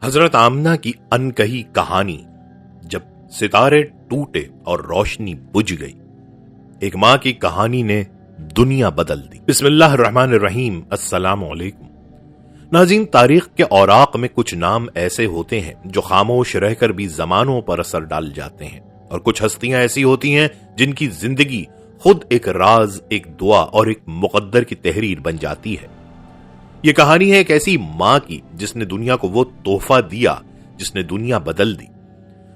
حضرت آمنہ کی انکہی کہانی جب ستارے ٹوٹے اور روشنی بجھ گئی۔ ایک ماں کی کہانی نے دنیا بدل دی۔ بسم اللہ الرحمن الرحیم۔ السلام علیکم ناظرین، تاریخ کے اوراق میں کچھ نام ایسے ہوتے ہیں جو خاموش رہ کر بھی زمانوں پر اثر ڈال جاتے ہیں، اور کچھ ہستیاں ایسی ہوتی ہیں جن کی زندگی خود ایک راز، ایک دعا اور ایک مقدر کی تحریر بن جاتی ہے۔ یہ کہانی ہے ایک ایسی ماں کی جس نے دنیا کو وہ تحفہ دیا جس نے دنیا بدل دی۔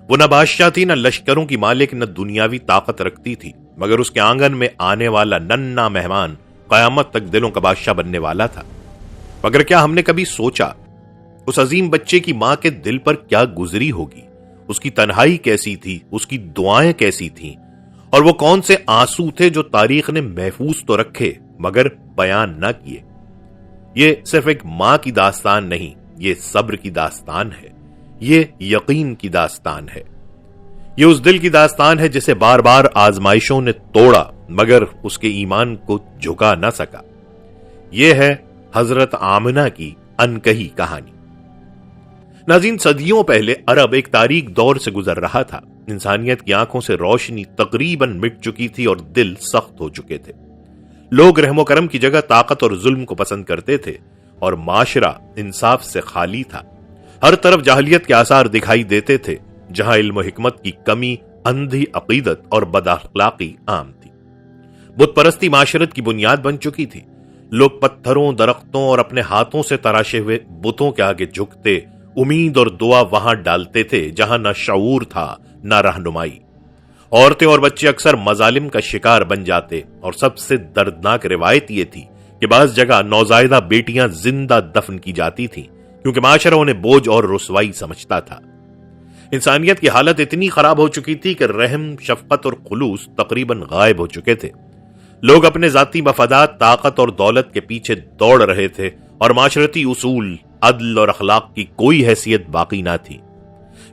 وہ نہ بادشاہ تھی، نہ لشکروں کی مالک، نہ دنیاوی طاقت رکھتی تھی، مگر اس کے آنگن میں آنے والا ننھا مہمان قیامت تک دلوں کا بادشاہ بننے والا تھا۔ مگر کیا ہم نے کبھی سوچا اس عظیم بچے کی ماں کے دل پر کیا گزری ہوگی؟ اس کی تنہائی کیسی تھی، اس کی دعائیں کیسی تھیں، اور وہ کون سے آنسو تھے جو تاریخ نے محفوظ تو رکھے مگر بیان نہ کیے۔ یہ صرف ایک ماں کی داستان نہیں، یہ صبر کی داستان ہے، یہ یقین کی داستان ہے، یہ اس دل کی داستان ہے جسے بار بار آزمائشوں نے توڑا مگر اس کے ایمان کو جھکا نہ سکا۔ یہ ہے حضرت آمنہ کی انکہی کہانی۔ ناظرین، صدیوں پہلے عرب ایک تاریک دور سے گزر رہا تھا۔ انسانیت کی آنکھوں سے روشنی تقریباً مٹ چکی تھی اور دل سخت ہو چکے تھے۔ لوگ رحم و کرم کی جگہ طاقت اور ظلم کو پسند کرتے تھے، اور معاشرہ انصاف سے خالی تھا۔ ہر طرف جاہلیت کے آثار دکھائی دیتے تھے، جہاں علم و حکمت کی کمی، اندھی عقیدت اور بد اخلاقی عام تھی۔ بت پرستی معاشرت کی بنیاد بن چکی تھی۔ لوگ پتھروں، درختوں اور اپنے ہاتھوں سے تراشے ہوئے بتوں کے آگے جھکتے، امید اور دعا وہاں ڈالتے تھے جہاں نہ شعور تھا نہ رہنمائی۔ عورتیں اور بچے اکثر مظالم کا شکار بن جاتے، اور سب سے دردناک روایت یہ تھی کہ بعض جگہ نوزائیدہ بیٹیاں زندہ دفن کی جاتی تھیں، کیونکہ معاشرہ انہیں بوجھ اور رسوائی سمجھتا تھا۔ انسانیت کی حالت اتنی خراب ہو چکی تھی کہ رحم، شفقت اور خلوص تقریباً غائب ہو چکے تھے۔ لوگ اپنے ذاتی مفادات، طاقت اور دولت کے پیچھے دوڑ رہے تھے، اور معاشرتی اصول، عدل اور اخلاق کی کوئی حیثیت باقی نہ تھی۔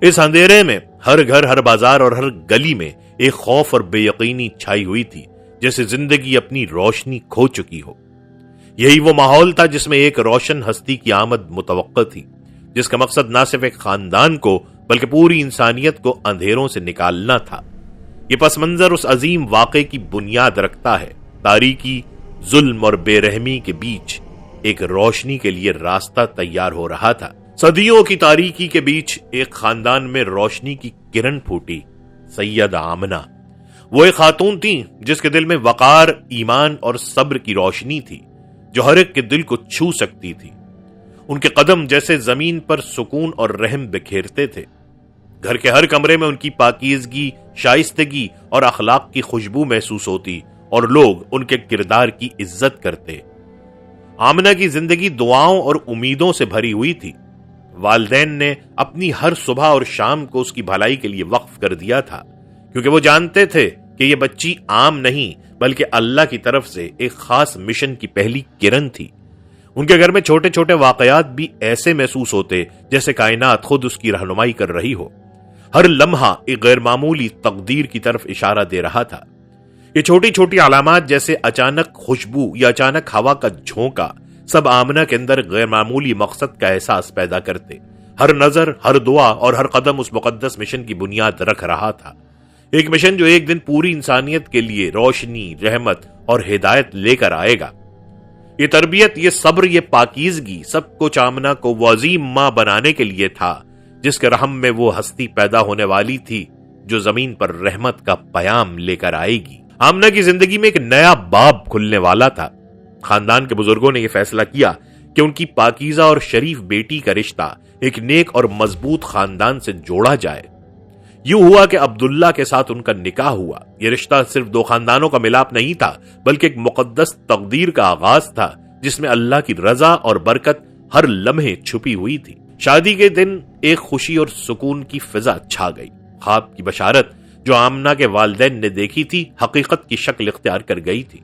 اس اندھیرے میں ہر گھر، ہر بازار اور ہر گلی میں ایک خوف اور بے یقینی چھائی ہوئی تھی، جیسے زندگی اپنی روشنی کھو چکی ہو۔ یہی وہ ماحول تھا جس میں ایک روشن ہستی کی آمد متوقع تھی، جس کا مقصد نہ صرف ایک خاندان کو بلکہ پوری انسانیت کو اندھیروں سے نکالنا تھا۔ یہ پس منظر اس عظیم واقعے کی بنیاد رکھتا ہے۔ تاریکی، ظلم اور بے رحمی کے بیچ ایک روشنی کے لیے راستہ تیار ہو رہا تھا۔ صدیوں کی تاریکی کے بیچ ایک خاندان میں روشنی کی کرن پھوٹی۔ سید آمنہ وہ ایک خاتون تھی جس کے دل میں وقار، ایمان اور صبر کی روشنی تھی، جو ہر ایک کے دل کو چھو سکتی تھی۔ ان کے قدم جیسے زمین پر سکون اور رحم بکھیرتے تھے۔ گھر کے ہر کمرے میں ان کی پاکیزگی، شائستگی اور اخلاق کی خوشبو محسوس ہوتی، اور لوگ ان کے کردار کی عزت کرتے۔ آمنہ کی زندگی دعاؤں اور امیدوں سے بھری ہوئی تھی۔ والدین نے اپنی ہر صبح اور شام کو اس کی بھلائی کے لیے وقف کر دیا تھا، کیونکہ وہ جانتے تھے کہ یہ بچی عام نہیں بلکہ اللہ کی طرف سے ایک خاص مشن کی پہلی کرن تھی۔ ان کے گھر میں چھوٹے چھوٹے واقعات بھی ایسے محسوس ہوتے جیسے کائنات خود اس کی رہنمائی کر رہی ہو۔ ہر لمحہ ایک غیر معمولی تقدیر کی طرف اشارہ دے رہا تھا۔ یہ چھوٹی چھوٹی علامات جیسے اچانک خوشبو یا اچانک ہوا کا جھونکا سب آمنہ کے اندر غیر معمولی مقصد کا احساس پیدا کرتے۔ ہر نظر، ہر دعا اور ہر قدم اس مقدس مشن کی بنیاد رکھ رہا تھا۔ ایک مشن جو ایک دن پوری انسانیت کے لیے روشنی، رحمت اور ہدایت لے کر آئے گا۔ یہ تربیت، یہ صبر، یہ پاکیزگی سب کچھ آمنہ کو وہ عظیم ماں بنانے کے لیے تھا جس کے رحم میں وہ ہستی پیدا ہونے والی تھی جو زمین پر رحمت کا پیام لے کر آئے گی۔ آمنہ کی زندگی میں ایک نیا باب کھلنے والا تھا۔ خاندان کے بزرگوں نے یہ فیصلہ کیا کہ ان کی پاکیزہ اور شریف بیٹی کا رشتہ ایک نیک اور مضبوط خاندان سے جوڑا جائے۔ یوں ہوا کہ عبداللہ کے ساتھ ان کا نکاح ہوا۔ یہ رشتہ صرف دو خاندانوں کا ملاپ نہیں تھا بلکہ ایک مقدس تقدیر کا آغاز تھا جس میں اللہ کی رضا اور برکت ہر لمحے چھپی ہوئی تھی۔ شادی کے دن ایک خوشی اور سکون کی فضا چھا گئی۔ خواب کی بشارت جو آمنہ کے والدین نے دیکھی تھی حقیقت کی شکل اختیار کر گئی تھی۔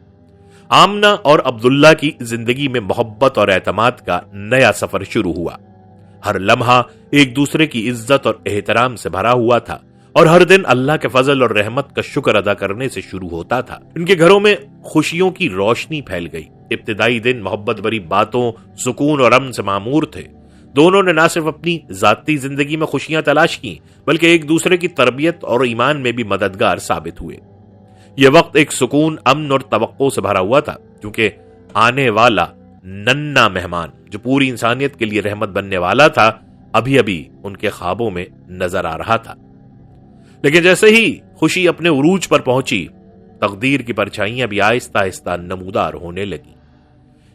آمنہ اور عبداللہ کی زندگی میں محبت اور اعتماد کا نیا سفر شروع ہوا۔ ہر لمحہ ایک دوسرے کی عزت اور احترام سے بھرا ہوا تھا، اور ہر دن اللہ کے فضل اور رحمت کا شکر ادا کرنے سے شروع ہوتا تھا۔ ان کے گھروں میں خوشیوں کی روشنی پھیل گئی۔ ابتدائی دن محبت بری باتوں، سکون اور امن سے معمور تھے۔ دونوں نے نہ صرف اپنی ذاتی زندگی میں خوشیاں تلاش کی بلکہ ایک دوسرے کی تربیت اور ایمان میں بھی مددگار ثابت ہوئے۔ یہ وقت ایک سکون، امن اور توقع سے بھرا ہوا تھا، کیونکہ آنے والا ننھا مہمان جو پوری انسانیت کے لیے رحمت بننے والا تھا ابھی ابھی ان کے خوابوں میں نظر آ رہا تھا۔ لیکن جیسے ہی خوشی اپنے عروج پر پہنچی، تقدیر کی پرچھائیاں بھی آہستہ آہستہ نمودار ہونے لگی۔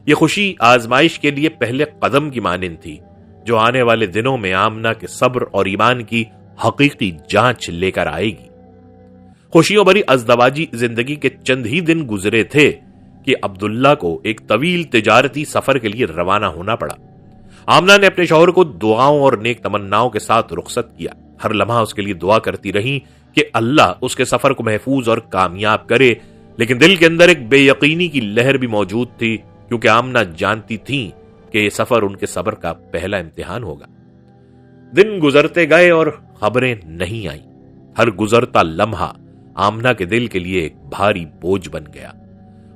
یہ خوشی آزمائش کے لیے پہلے قدم کی مانند تھی جو آنے والے دنوں میں آمنہ کے صبر اور ایمان کی حقیقی جانچ لے کر آئے گی۔ خوشیوں بھری ازدواجی زندگی کے چند ہی دن گزرے تھے کہ عبداللہ کو ایک طویل تجارتی سفر کے لیے روانہ ہونا پڑا۔ آمنہ نے اپنے شوہر کو دعاؤں اور نیک تمناؤں کے ساتھ رخصت کیا، ہر لمحہ اس کے لیے دعا کرتی رہی کہ اللہ اس کے سفر کو محفوظ اور کامیاب کرے، لیکن دل کے اندر ایک بے یقینی کی لہر بھی موجود تھی، کیونکہ آمنہ جانتی تھیں کہ یہ سفر ان کے صبر کا پہلا امتحان ہوگا۔ دن گزرتے گئے اور خبریں نہیں آئیں۔ ہر گزرتا لمحہ آمنہ کے دل کے لیے ایک بھاری بوجھ بن گیا۔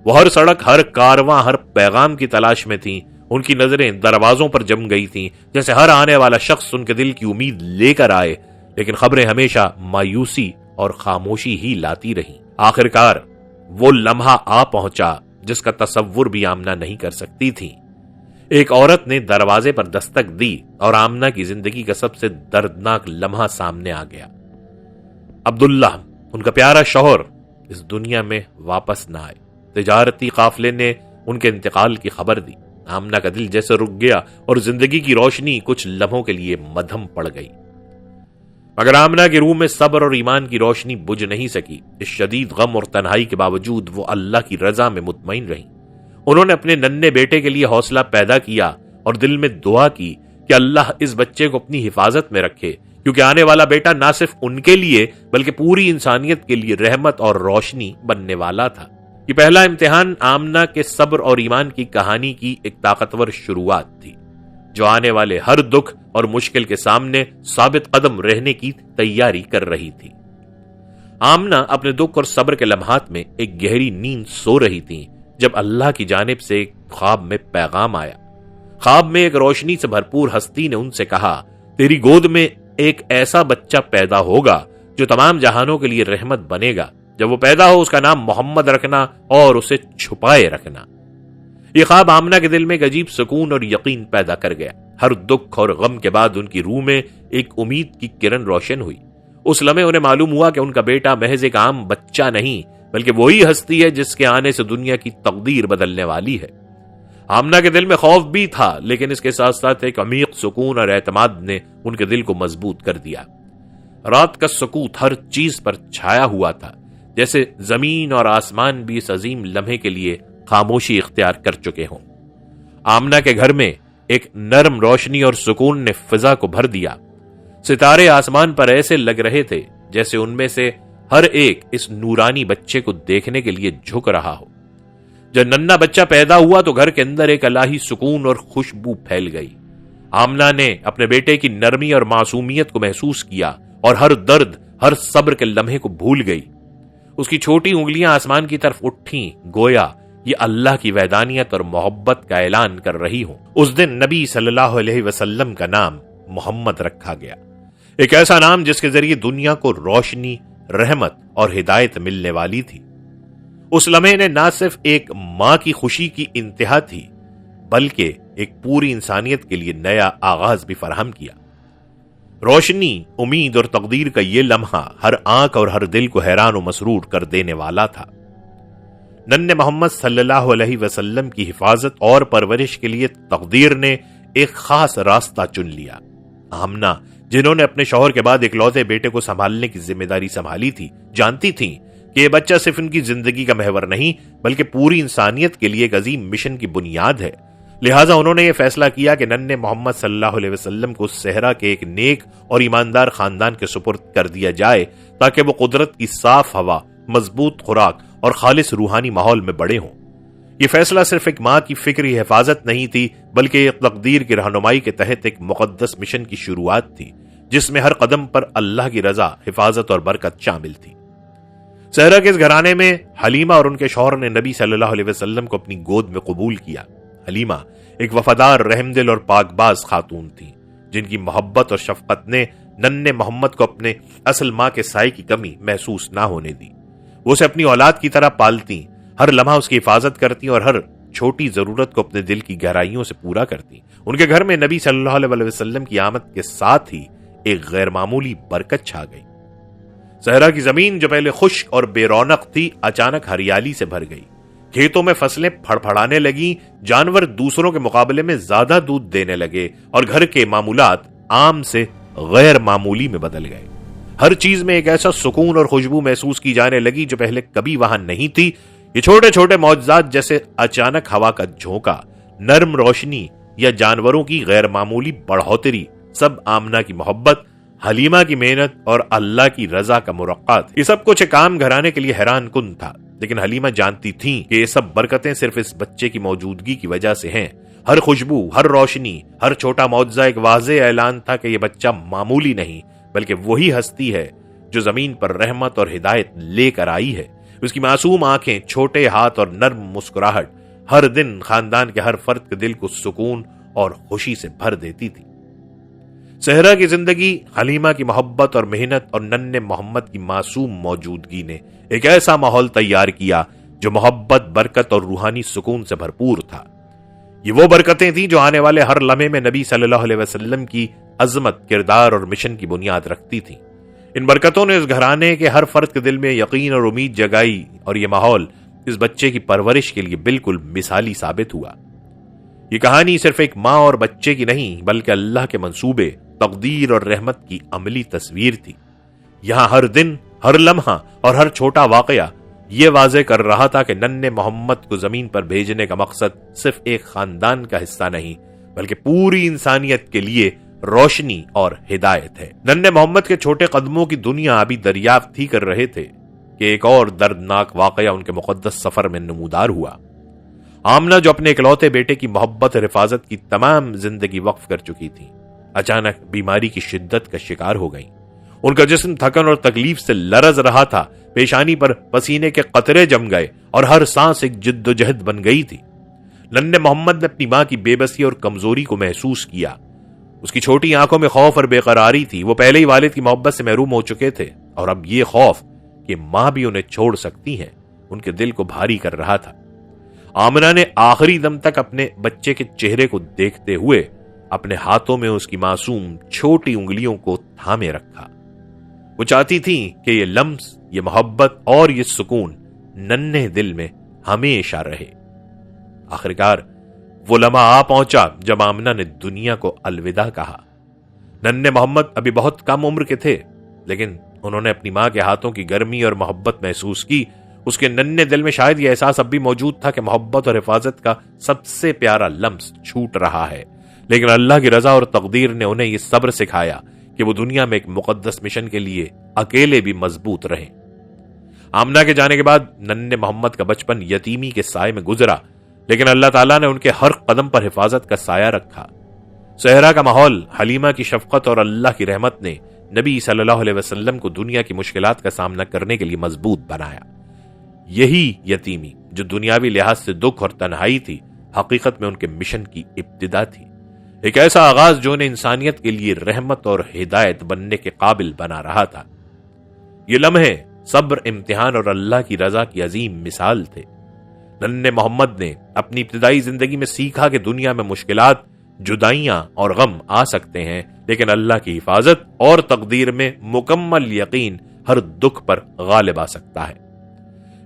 وہ ہر سڑک، ہر کارواں، ہر پیغام کی تلاش میں تھیں۔ ان کی نظریں دروازوں پر جم گئی تھیں، جیسے ہر آنے والا شخص ان کے دل کی امید لے کر آئے، لیکن خبریں ہمیشہ مایوسی اور خاموشی ہی لاتی رہیں۔ آخرکار وہ لمحہ آ پہنچا جس کا تصور بھی آمنہ نہیں کر سکتی تھی۔ ایک عورت نے دروازے پر دستک دی اور آمنہ کی زندگی کا سب سے دردناک لمحہ سامنے آ گیا۔ عبداللہ، ان کا پیارا شوہر، اس دنیا میں واپس نہ آئے۔ تجارتی قافلے نے ان کے انتقال کی خبر دی۔ آمنہ کا دل جیسے رک گیا اور زندگی کی روشنی کچھ لمحوں کے لیے مدھم پڑ گئی، مگر آمنہ کی روح میں صبر اور ایمان کی روشنی بجھ نہیں سکی۔ اس شدید غم اور تنہائی کے باوجود وہ اللہ کی رضا میں مطمئن رہیں۔ انہوں نے اپنے ننھے بیٹے کے لیے حوصلہ پیدا کیا اور دل میں دعا کی کہ اللہ اس بچے کو اپنی حفاظت میں رکھے، کیونکہ آنے والا بیٹا نہ صرف ان کے لیے بلکہ پوری انسانیت کے لیے رحمت اور روشنی بننے والا تھا۔ یہ پہلا امتحان آمنہ کے صبر اور ایمان کی کہانی کی ایک طاقتور شروعات تھی، جو آنے والے ہر دکھ اور مشکل کے سامنے ثابت قدم رہنے کی تیاری کر رہی تھی۔ آمنہ اپنے دکھ اور صبر کے لمحات میں ایک گہری نیند سو رہی تھی جب اللہ کی جانب سے ایک خواب میں پیغام آیا۔ خواب میں ایک روشنی سے بھرپور ہستی نے ان سے کہا، تیری گود میں ایک ایسا بچہ پیدا ہوگا جو تمام جہانوں کے لیے رحمت بنے گا۔ جب وہ پیدا ہو اس کا نام محمد رکھنا اور اسے چھپائے رکھنا۔ یہ خواب آمنہ کے دل میں ایک عجیب سکون اور یقین پیدا کر گیا۔ ہر دکھ اور غم کے بعد ان کی روح میں ایک امید کی کرن روشن ہوئی۔ اس لمحے انہیں معلوم ہوا کہ ان کا بیٹا محض ایک عام بچہ نہیں بلکہ وہی ہستی ہے جس کے آنے سے دنیا کی تقدیر بدلنے والی ہے۔ آمنہ کے دل میں خوف بھی تھا، لیکن اس کے ساتھ ساتھ ایک عمیق سکون اور اعتماد نے ان کے دل کو مضبوط کر دیا۔ رات کا سکوت ہر چیز پر چھایا ہوا تھا، جیسے زمین اور آسمان بھی اس عظیم لمحے کے لیے خاموشی اختیار کر چکے ہوں۔ آمنہ کے گھر میں ایک نرم روشنی اور سکون نے فضا کو بھر دیا۔ ستارے آسمان پر ایسے لگ رہے تھے جیسے ان میں سے ہر ایک اس نورانی بچے کو دیکھنے کے لیے جھک رہا ہو۔ جب ننھا بچہ پیدا ہوا تو گھر کے اندر ایک الہی سکون اور خوشبو پھیل گئی۔ آمنہ نے اپنے بیٹے کی نرمی اور معصومیت کو محسوس کیا اور ہر درد، ہر صبر کے لمحے کو بھول گئی۔ اس کی چھوٹی انگلیاں آسمان کی طرف اٹھیں، گویا یہ اللہ کی وحدانیت اور محبت کا اعلان کر رہی ہوں۔ اس دن نبی صلی اللہ علیہ وسلم کا نام محمد رکھا گیا، ایک ایسا نام جس کے ذریعے دنیا کو روشنی، رحمت اور ہدایت ملنے والی تھی۔ اس لمحے نے نہ صرف ایک ماں کی خوشی کی انتہا تھی بلکہ ایک پوری انسانیت کے لیے نیا آغاز بھی فراہم کیا۔ روشنی، امید اور تقدیر کا یہ لمحہ ہر آنکھ اور ہر دل کو حیران و مسرور کر دینے والا تھا۔ ننھے محمد صلی اللہ علیہ وسلم کی حفاظت اور پرورش کے لیے تقدیر نے ایک خاص راستہ چن لیا۔ آمنہ، جنہوں نے اپنے شوہر کے بعد اکلوتے بیٹے کو سنبھالنے کی ذمہ داری سنبھالی تھی، جانتی تھیں کہ یہ بچہ صرف ان کی زندگی کا محور نہیں بلکہ پوری انسانیت کے لیے ایک عظیم مشن کی بنیاد ہے۔ لہٰذا انہوں نے یہ فیصلہ کیا کہ ننھے محمد صلی اللہ علیہ وسلم کو صحرا کے ایک نیک اور ایماندار خاندان کے سپرد کر دیا جائے تاکہ وہ قدرت کی صاف ہوا، مضبوط خوراک اور خالص روحانی ماحول میں بڑے ہوں۔ یہ فیصلہ صرف ایک ماں کی فکری حفاظت نہیں تھی بلکہ ایک تقدیر کی رہنمائی کے تحت ایک مقدس مشن کی شروعات تھی جس میں ہر قدم پر اللہ کی رضا، حفاظت اور برکت شامل تھی۔ صحرا کے اس گھرانے میں حلیمہ اور ان کے شوہر نے نبی صلی اللہ علیہ وسلم کو اپنی گود میں قبول کیا۔ حلیمہ ایک وفادار، رحمدل اور پاکباز خاتون تھیں، جن کی محبت اور شفقت نے ننھے محمد کو اپنے اصل ماں کے سائے کی کمی محسوس نہ ہونے دی۔ وہ اسے اپنی اولاد کی طرح پالتی، ہر لمحہ اس کی حفاظت کرتی اور ہر چھوٹی ضرورت کو اپنے دل کی گہرائیوں سے پورا کرتی۔ ان کے گھر میں نبی صلی اللہ علیہ وسلم کی آمد کے ساتھ ہی ایک غیر معمولی برکت چھا گئی۔ صحرا کی زمین جو پہلے خشک اور بے رونق تھی، اچانک ہریالی سے بھر گئی۔ کھیتوں میں فصلیں پھڑپھڑانے لگیں، جانور دوسروں کے مقابلے میں زیادہ دودھ دینے لگے اور گھر کے معمولات عام سے غیر معمولی میں بدل گئے۔ ہر چیز میں ایک ایسا سکون اور خوشبو محسوس کی جانے لگی جو پہلے کبھی وہاں نہیں تھی۔ یہ چھوٹے چھوٹے معجزات جیسے اچانک ہوا کا جھونکا، نرم روشنی یا جانوروں کی غیر معمولی بڑھوتری، سب آمنہ کی محبت، حلیمہ کی محنت اور اللہ کی رضا کا مرقع تھا۔ یہ سب کچھ کام گھرانے کے لیے حیران کن تھا، لیکن حلیمہ جانتی تھیں کہ یہ سب برکتیں صرف اس بچے کی موجودگی کی وجہ سے ہیں۔ ہر خوشبو، ہر روشنی، ہر چھوٹا معجزہ ایک واضح اعلان تھا کہ یہ بچہ معمولی نہیں بلکہ وہی ہستی ہے جو زمین پر رحمت اور ہدایت لے کر آئی ہے۔ اس کی معصوم آنکھیں، چھوٹے ہاتھ اور نرم مسکراہٹ ہر دن خاندان کے ہر فرد کے دل کو سکون اور خوشی سے بھر دیتی تھی۔ صحرا کی زندگی، حلیمہ کی محبت اور محنت اور ننھے محمد کی معصوم موجودگی نے ایک ایسا ماحول تیار کیا جو محبت، برکت اور روحانی سکون سے بھرپور تھا۔ یہ وہ برکتیں تھیں جو آنے والے ہر لمحے میں نبی صلی اللہ علیہ وسلم کی عظمت، کردار اور مشن کی بنیاد رکھتی تھیں۔ ان برکتوں نے اس گھرانے کے ہر فرد کے دل میں یقین اور امید جگائی اور یہ ماحول اس بچے کی پرورش کے لیے بالکل مثالی ثابت ہوا۔ یہ کہانی صرف ایک ماں اور بچے کی نہیں بلکہ اللہ کے منصوبے، تقدیر اور رحمت کی عملی تصویر تھی۔ یہاں ہر دن، ہر لمحہ اور ہر چھوٹا واقعہ یہ واضح کر رہا تھا کہ ننھے محمد کو زمین پر بھیجنے کا مقصد صرف ایک خاندان کا حصہ نہیں بلکہ پوری انسانیت کے لیے روشنی اور ہدایت ہے۔ ننھے محمد کے چھوٹے قدموں کی دنیا ابھی دریافت ہی کر رہے تھے کہ ایک اور دردناک واقعہ ان کے مقدس سفر میں نمودار ہوا۔ آمنہ جو اپنے اکلوتے بیٹے کی محبت اور حفاظت کی تمام زندگی وقف کر چکی تھی، اچانک بیماری کی شدت کا شکار ہو گئیں۔ ان کا جسم تھکن اور تکلیف سے لرز رہا تھا، پیشانی پر پسینے کے قطرے جم گئے اور ہر سانس ایک جد و جہد بن گئی تھی۔ ننھے محمد نے اپنی ماں کی بے بسی اور کمزوری کو محسوس کیا۔ اس کی چھوٹی آنکھوں میں خوف اور بے قراری تھی۔ وہ پہلے ہی والد کی محبت سے محروم ہو چکے تھے اور اب یہ خوف کہ ماں بھی انہیں چھوڑ سکتی ہیں ان کے دل کو بھاری کر رہا تھا۔ آمنہ نے آخری دم تک اپنے بچے کے چہرے کو دیکھتے ہوئے اپنے ہاتھوں میں اس کی معصوم چھوٹی انگلیوں کو تھامے رکھا۔ وہ چاہتی تھی کہ یہ لمس، یہ محبت اور یہ سکون ننھے دل میں ہمیشہ رہے۔ آخرکار وہ لمحہ آ پہنچا جب آمنہ نے دنیا کو الوداع کہا۔ ننھے محمد ابھی بہت کم عمر کے تھے، لیکن انہوں نے اپنی ماں کے ہاتھوں کی گرمی اور محبت محسوس کی۔ اس کے ننھے دل میں شاید یہ احساس اب بھی موجود تھا کہ محبت اور حفاظت کا سب سے پیارا لمس چھوٹ رہا ہے، لیکن اللہ کی رضا اور تقدیر نے انہیں یہ صبر سکھایا کہ وہ دنیا میں ایک مقدس مشن کے لیے اکیلے بھی مضبوط رہیں۔ آمنہ کے جانے کے بعد ننھے محمد کا بچپن یتیمی کے سائے میں گزرا، لیکن اللہ تعالیٰ نے ان کے ہر قدم پر حفاظت کا سایہ رکھا۔ صحرا کا ماحول، حلیمہ کی شفقت اور اللہ کی رحمت نے نبی صلی اللہ علیہ وسلم کو دنیا کی مشکلات کا سامنا کرنے کے لیے مضبوط بنایا۔ یہی یتیمی جو دنیاوی لحاظ سے دکھ اور تنہائی تھی، حقیقت میں ان کے مشن کی ابتدا تھی، ایک ایسا آغاز جو انہیں انسانیت کے لیے رحمت اور ہدایت بننے کے قابل بنا رہا تھا۔ یہ لمحے صبر، امتحان اور اللہ کی رضا کی عظیم مثال تھے۔ ننھے محمد نے اپنی ابتدائی زندگی میں سیکھا کہ دنیا میں مشکلات، جدائیاں اور غم آ سکتے ہیں، لیکن اللہ کی حفاظت اور تقدیر میں مکمل یقین ہر دکھ پر غالب آ سکتا ہے۔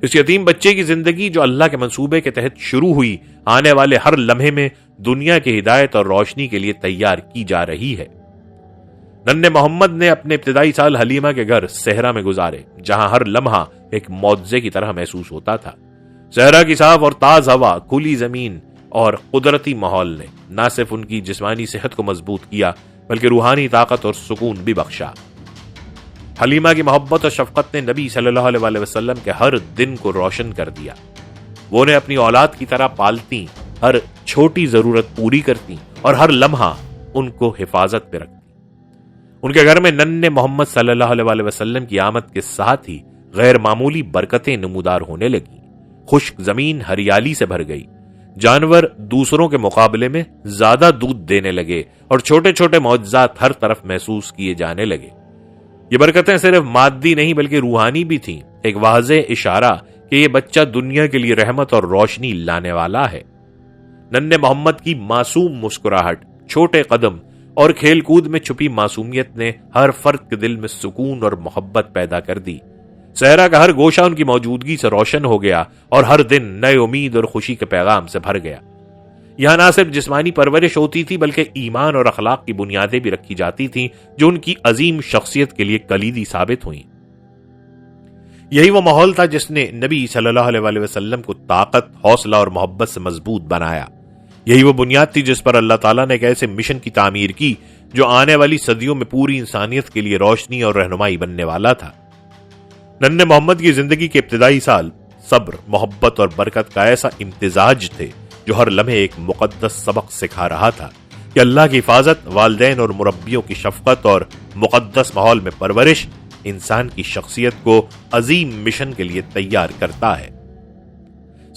اس یتیم بچے کی زندگی جو اللہ کے منصوبے کے تحت شروع ہوئی، آنے والے ہر لمحے میں دنیا کی ہدایت اور روشنی کے لیے تیار کی جا رہی ہے۔ ننھے محمد نے اپنے ابتدائی سال حلیمہ کے گھر صحرا میں گزارے، جہاں ہر لمحہ ایک معجزے کی طرح محسوس ہوتا تھا۔ صحرا کی صاف اور تازہ ہوا، کھلی زمین اور قدرتی ماحول نے نہ صرف ان کی جسمانی صحت کو مضبوط کیا بلکہ روحانی طاقت اور سکون بھی بخشا۔ حلیمہ کی محبت اور شفقت نے نبی صلی اللہ علیہ وسلم کے ہر دن کو روشن کر دیا۔ وہ انہیں اپنی اولاد کی طرح پالتی، ہر چھوٹی ضرورت پوری کرتی اور ہر لمحہ ان کو حفاظت پہ رکھتی۔ ان کے گھر میں ننھے محمد صلی اللہ علیہ وسلم کی آمد کے ساتھ ہی غیر معمولی برکتیں نمودار ہونے لگیں۔ خشک زمین ہریالی سے بھر گئی، جانور دوسروں کے مقابلے میں زیادہ دودھ دینے لگے اور چھوٹے چھوٹے معجزات ہر طرف محسوس کیے جانے لگے۔ یہ برکتیں صرف مادی نہیں بلکہ روحانی بھی تھیں، ایک واضح اشارہ کہ یہ بچہ دنیا کے لیے رحمت اور روشنی لانے والا ہے۔ ننھے محمد کی معصوم مسکراہٹ، چھوٹے قدم اور کھیل کود میں چھپی معصومیت نے ہر فرد کے دل میں سکون اور محبت پیدا کر دی۔ صحرا کا ہر گوشہ ان کی موجودگی سے روشن ہو گیا اور ہر دن نئے امید اور خوشی کے پیغام سے بھر گیا۔ یہاں نہ صرف جسمانی پرورش ہوتی تھی بلکہ ایمان اور اخلاق کی بنیادیں بھی رکھی جاتی تھیں جو ان کی عظیم شخصیت کے لیے کلیدی ثابت ہوئیں۔ یہی وہ ماحول تھا جس نے نبی صلی اللہ علیہ وسلم کو طاقت، حوصلہ اور محبت سے مضبوط بنایا۔ یہی وہ بنیاد تھی جس پر اللہ تعالیٰ نے ایک ایسے مشن کی تعمیر کی جو آنے والی صدیوں میں پوری انسانیت کے لیے روشنی اور رہنمائی بننے والا تھا۔ ننھے محمد کی زندگی کے ابتدائی سال صبر، محبت اور برکت کا ایسا امتزاج تھے جو ہر لمحے ایک مقدس سبق سکھا رہا تھا کہ اللہ کی حفاظت، والدین اور مربیوں کی شفقت اور مقدس ماحول میں پرورش انسان کی شخصیت کو عظیم مشن کے لیے تیار کرتا ہے۔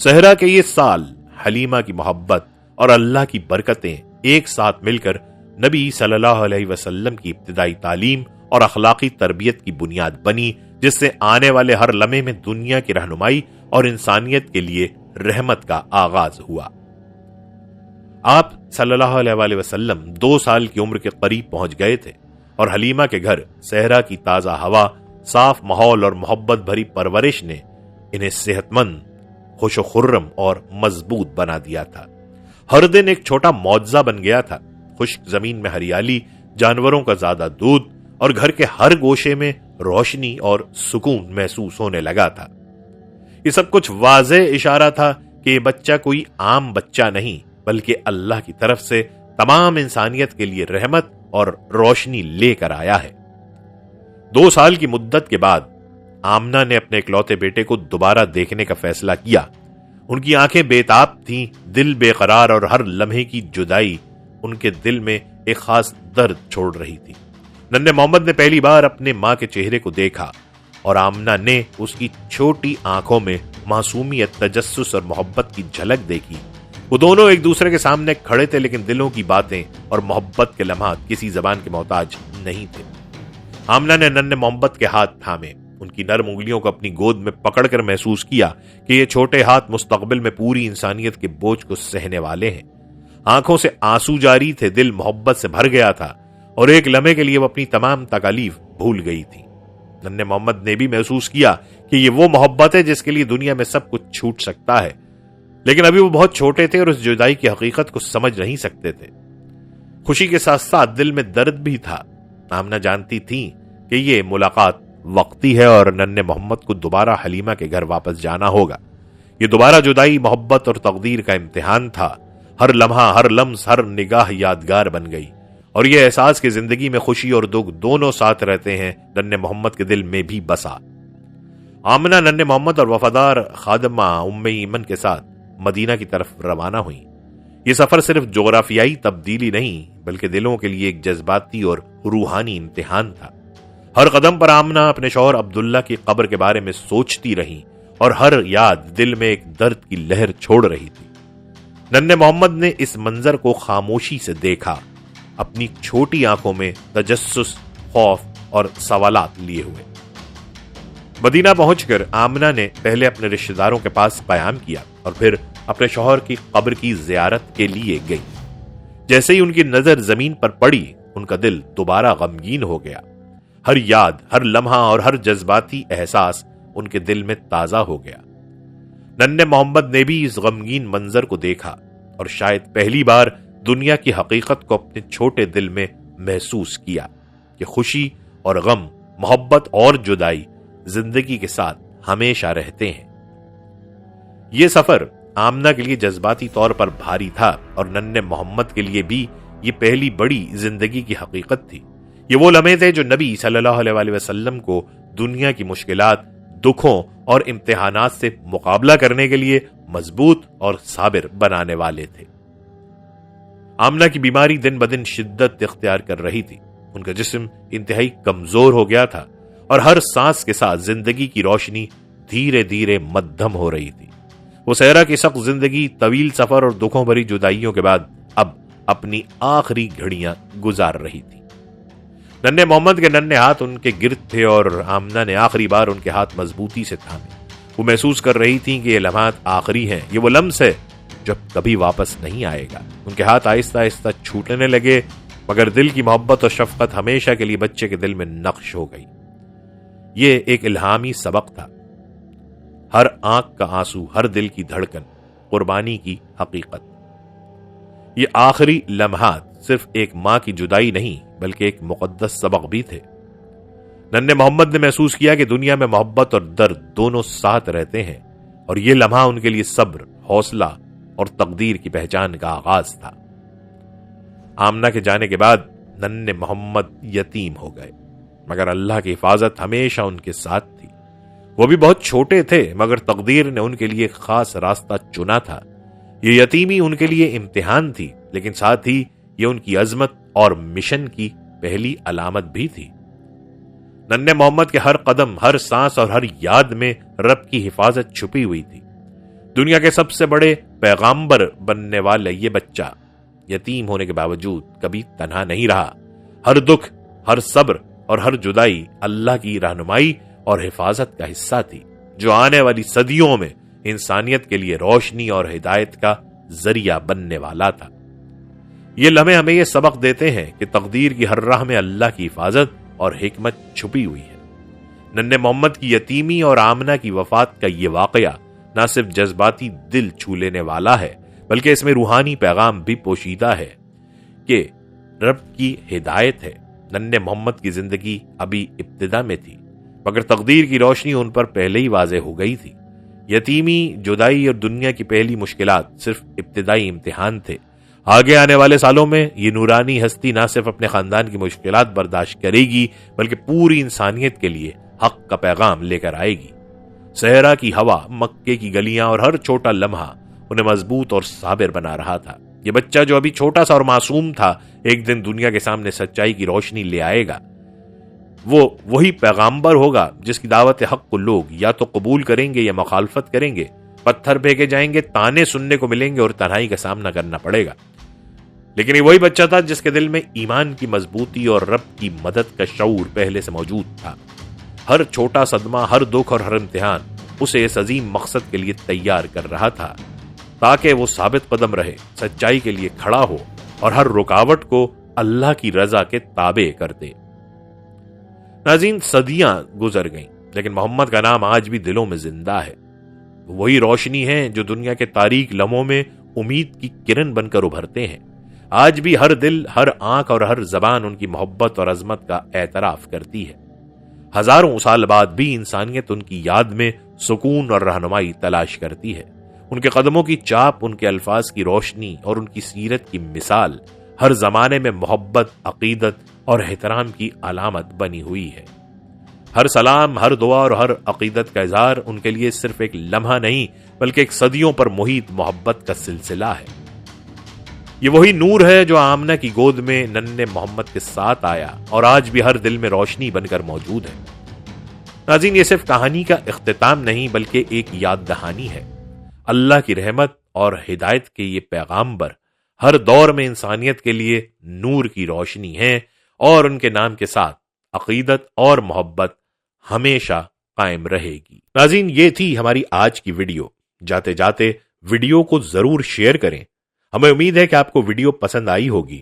صحرا کے یہ سال حلیمہ کی محبت اور اللہ کی برکتیں ایک ساتھ مل کر نبی صلی اللہ علیہ وسلم کی ابتدائی تعلیم اور اخلاقی تربیت کی بنیاد بنی، جس سے آنے والے ہر لمحے میں دنیا کی رہنمائی اور انسانیت کے لیے رحمت کا آغاز ہوا۔ آپ صلی اللہ علیہ وسلم 2 سال کی عمر کے قریب پہنچ گئے تھے اور حلیمہ کے گھر صحرا کی تازہ ہوا، صاف ماحول اور محبت بھری پرورش نے انہیں صحت مند، خوش و خرم اور مضبوط بنا دیا تھا۔ ہر دن ایک چھوٹا معجزہ بن گیا تھا۔ خشک زمین میں ہریالی، جانوروں کا زیادہ دودھ اور گھر کے ہر گوشے میں روشنی اور سکون محسوس ہونے لگا تھا۔ یہ سب کچھ واضح اشارہ تھا کہ یہ بچہ کوئی عام بچہ نہیں بلکہ اللہ کی طرف سے تمام انسانیت کے لیے رحمت اور روشنی لے کر آیا ہے۔ 2 سال کی مدت کے بعد آمنہ نے اپنے اکلوتے بیٹے کو دوبارہ دیکھنے کا فیصلہ کیا۔ ان کی آنکھیں بےتاب تھیں، دل بے قرار اور ہر لمحے کی جدائی ان کے دل میں ایک خاص درد چھوڑ رہی تھی۔ ننھے محمد نے پہلی بار اپنے ماں کے چہرے کو دیکھا اور آمنہ نے اس کی چھوٹی آنکھوں میں معصومیت، تجسس اور محبت کی جھلک دیکھی۔ وہ دونوں ایک دوسرے کے سامنے کھڑے تھے لیکن دلوں کی باتیں اور محبت کے لمحات کسی زبان کے محتاج نہیں تھے۔ آمنہ نے ننھے محمد کے ہاتھ تھامے، ان کی نرم انگلیوں کو اپنی گود میں پکڑ کر محسوس کیا کہ یہ چھوٹے ہاتھ مستقبل میں پوری انسانیت کے بوجھ کو سہنے والے ہیں۔ آنکھوں سے آنسو جاری تھے، دل محبت سے بھر گیا تھا اور ایک لمحے کے لیے وہ اپنی تمام تکالیف بھول گئی تھی۔ ننھے محمد نے بھی محسوس کیا کہ یہ وہ محبت ہے جس کے لیے دنیا میں سب کچھ چھوٹ سکتا ہے، لیکن ابھی وہ بہت چھوٹے تھے اور اس جدائی کی حقیقت کو سمجھ نہیں سکتے تھے۔ خوشی کے ساتھ ساتھ دل میں درد بھی تھا۔ آمنہ جانتی تھی کہ یہ ملاقات وقتی ہے اور ننھے محمد کو دوبارہ حلیمہ کے گھر واپس جانا ہوگا۔ یہ دوبارہ جدائی محبت اور تقدیر کا امتحان تھا۔ ہر لمحہ، ہر لمس، ہر نگاہ یادگار بن گئی اور یہ احساس کہ زندگی میں خوشی اور دکھ دونوں ساتھ رہتے ہیں ننھے محمد کے دل میں بھی بسا۔ آمنہ ننھے محمد اور وفادار خادمہ ام ایمن کے ساتھ مدینہ کی طرف روانہ ہوئی۔ یہ سفر صرف جغرافیائی تبدیلی نہیں بلکہ دلوں کے لیے ایک جذباتی اور روحانی امتحان تھا۔ ہر قدم پر آمنہ اپنے شوہر عبداللہ کی قبر کے بارے میں سوچتی رہی اور ہر یاد دل میں ایک درد کی لہر چھوڑ رہی تھی۔ ننھے محمد نے اس منظر کو خاموشی سے دیکھا، اپنی چھوٹی آنکھوں میں تجسس، خوف اور سوالات لیے ہوئے۔ مدینہ پہنچ کر آمنہ نے پہلے اپنے رشتہ داروں کے پاس قیام کیا اور پھر اپنے شوہر کی قبر کی زیارت کے لیے گئی۔ جیسے ہی ان کی نظر زمین پر پڑی، ان کا دل دوبارہ غمگین ہو گیا۔ ہر یاد، ہر لمحہ اور ہر جذباتی احساس ان کے دل میں تازہ ہو گیا۔ ننھے محمد نے بھی اس غمگین منظر کو دیکھا اور شاید پہلی بار دنیا کی حقیقت کو اپنے چھوٹے دل میں محسوس کیا کہ خوشی اور غم، محبت اور جدائی زندگی کے ساتھ ہمیشہ رہتے ہیں۔ یہ سفر آمنہ کے لیے جذباتی طور پر بھاری تھا اور ننھے محمد کے لیے بھی یہ پہلی بڑی زندگی کی حقیقت تھی۔ یہ وہ لمحے تھے جو نبی صلی اللہ علیہ وسلم کو دنیا کی مشکلات، دکھوں اور امتحانات سے مقابلہ کرنے کے لیے مضبوط اور صابر بنانے والے تھے۔ آمنہ کی بیماری دن بدن شدت اختیار کر رہی تھی۔ ان کا جسم انتہائی کمزور ہو گیا تھا اور ہر سانس کے ساتھ زندگی کی روشنی دھیرے دھیرے مدھم ہو رہی تھی۔ وہ صحرا کی سخت زندگی، طویل سفر اور دکھوں بھری جدائیوں کے بعد اب اپنی آخری گھڑیاں گزار رہی تھی۔ ننھے محمد کے ننھے ہاتھ ان کے گرد تھے اور آمنہ نے آخری بار ان کے ہاتھ مضبوطی سے تھامے۔ وہ محسوس کر رہی تھیں کہ یہ لمحات آخری ہیں، یہ وہ لمس ہے جو کبھی واپس نہیں آئے گا۔ ان کے ہاتھ آہستہ آہستہ چھوٹنے لگے، مگر دل کی محبت اور شفقت ہمیشہ کے لیے بچے کے دل میں نقش ہو گئی۔ یہ ایک الہامی سبق تھا، ہر آنکھ کا آنسو، ہر دل کی دھڑکن، قربانی کی حقیقت۔ یہ آخری لمحات صرف ایک ماں کی جدائی نہیں بلکہ ایک مقدس سبق بھی تھے۔ ننھے محمد نے محسوس کیا کہ دنیا میں محبت اور درد دونوں ساتھ رہتے ہیں، اور یہ لمحہ ان کے لیے صبر، حوصلہ اور تقدیر کی پہچان کا آغاز تھا۔ آمنہ کے جانے کے بعد ننھے محمد یتیم ہو گئے، مگر اللہ کی حفاظت ہمیشہ ان کے ساتھ تھی۔ وہ بھی بہت چھوٹے تھے، مگر تقدیر نے ان کے لیے ایک خاص راستہ چنا تھا۔ یہ یتیمی ان کے لیے امتحان تھی، لیکن ساتھ ہی یہ ان کی عظمت اور مشن کی پہلی علامت بھی تھی۔ ننھے محمد کے ہر قدم، ہر سانس اور ہر یاد میں رب کی حفاظت چھپی ہوئی تھی۔ دنیا کے سب سے بڑے پیغامبر بننے والا یہ بچہ یتیم ہونے کے باوجود کبھی تنہا نہیں رہا۔ ہر دکھ، ہر صبر اور ہر جدائی اللہ کی رہنمائی اور حفاظت کا حصہ تھی، جو آنے والی صدیوں میں انسانیت کے لیے روشنی اور ہدایت کا ذریعہ بننے والا تھا۔ یہ لمحے ہمیں یہ سبق دیتے ہیں کہ تقدیر کی ہر راہ میں اللہ کی حفاظت اور حکمت چھپی ہوئی ہے۔ ننھے محمد کی یتیمی اور آمنہ کی وفات کا یہ واقعہ نہ صرف جذباتی دل چھو لینے والا ہے، بلکہ اس میں روحانی پیغام بھی پوشیدہ ہے کہ رب کی ہدایت ہے۔ ننھے محمد کی زندگی ابھی ابتدا میں تھی، مگر تقدیر کی روشنی ان پر پہلے ہی واضح ہو گئی تھی۔ یتیمی، جدائی اور دنیا کی پہلی مشکلات صرف ابتدائی امتحان تھے۔ آگے آنے والے سالوں میں یہ نورانی ہستی نہ صرف اپنے خاندان کی مشکلات برداشت کرے گی، بلکہ پوری انسانیت کے لیے حق کا پیغام لے کر آئے گی۔ صحرا کی ہوا، مکے کی گلیاں اور ہر چھوٹا لمحہ انہیں مضبوط اور صابر بنا رہا تھا۔ یہ بچہ جو ابھی چھوٹا سا اور معصوم تھا، ایک دن دنیا کے سامنے سچائی کی روشنی لے آئے گا۔ وہ وہی پیغامبر ہوگا جس کی دعوت حق کو لوگ یا تو قبول کریں گے یا مخالفت کریں گے، پتھر پھینکے جائیں گے، تانے سننے کو ملیں گے اور تنہائی کا سامنا کرنا پڑے گا، لیکن یہ وہی بچہ تھا جس کے دل میں ایمان کی مضبوطی اور رب کی مدد کا شعور پہلے سے موجود تھا۔ ہر چھوٹا صدمہ، ہر دکھ اور ہر امتحان اسے اس عظیم مقصد کے لیے تیار کر رہا تھا، تاکہ وہ ثابت قدم رہے، سچائی کے لیے کھڑا ہو اور ہر رکاوٹ کو اللہ کی رضا کے تابع کر دے۔ ناظرین، صدیاں گزر گئیں، لیکن محمد کا نام آج بھی دلوں میں زندہ ہے۔ وہی روشنی ہے جو دنیا کے تاریک لمحوں میں امید کی کرن بن کر ابھرتے ہیں۔ آج بھی ہر دل، ہر آنکھ اور ہر زبان ان کی محبت اور عظمت کا اعتراف کرتی ہے۔ ہزاروں سال بعد بھی انسانیت ان کی یاد میں سکون اور رہنمائی تلاش کرتی ہے۔ ان کے قدموں کی چاپ، ان کے الفاظ کی روشنی اور ان کی سیرت کی مثال ہر زمانے میں محبت، عقیدت اور احترام کی علامت بنی ہوئی ہے۔ ہر سلام، ہر دعا اور ہر عقیدت کا اظہار ان کے لیے صرف ایک لمحہ نہیں بلکہ ایک صدیوں پر محیط محبت کا سلسلہ ہے۔ یہ وہی نور ہے جو آمنہ کی گود میں ننھے محمد کے ساتھ آیا اور آج بھی ہر دل میں روشنی بن کر موجود ہے۔ ناظرین، یہ صرف کہانی کا اختتام نہیں بلکہ ایک یاد دہانی ہے۔ اللہ کی رحمت اور ہدایت کے یہ پیغامبر ہر دور میں انسانیت کے لیے نور کی روشنی ہیں، اور ان کے نام کے ساتھ عقیدت اور محبت ہمیشہ قائم رہے گی۔ ناظرین، یہ تھی ہماری آج کی ویڈیو۔ جاتے جاتے ویڈیو کو ضرور شیئر کریں۔ ہمیں امید ہے کہ آپ کو ویڈیو پسند آئی ہوگی۔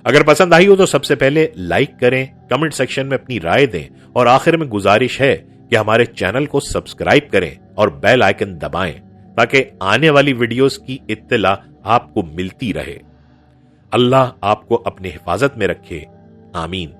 اگر پسند آئی ہو تو سب سے پہلے لائک کریں، کمنٹ سیکشن میں اپنی رائے دیں، اور آخر میں گزارش ہے کہ ہمارے چینل کو سبسکرائب کریں اور بیل آئیکن دبائیں تاکہ آنے والی ویڈیوز کی اطلاع آپ کو ملتی رہے۔ اللہ آپ کو اپنی حفاظت میں رکھے، آمین۔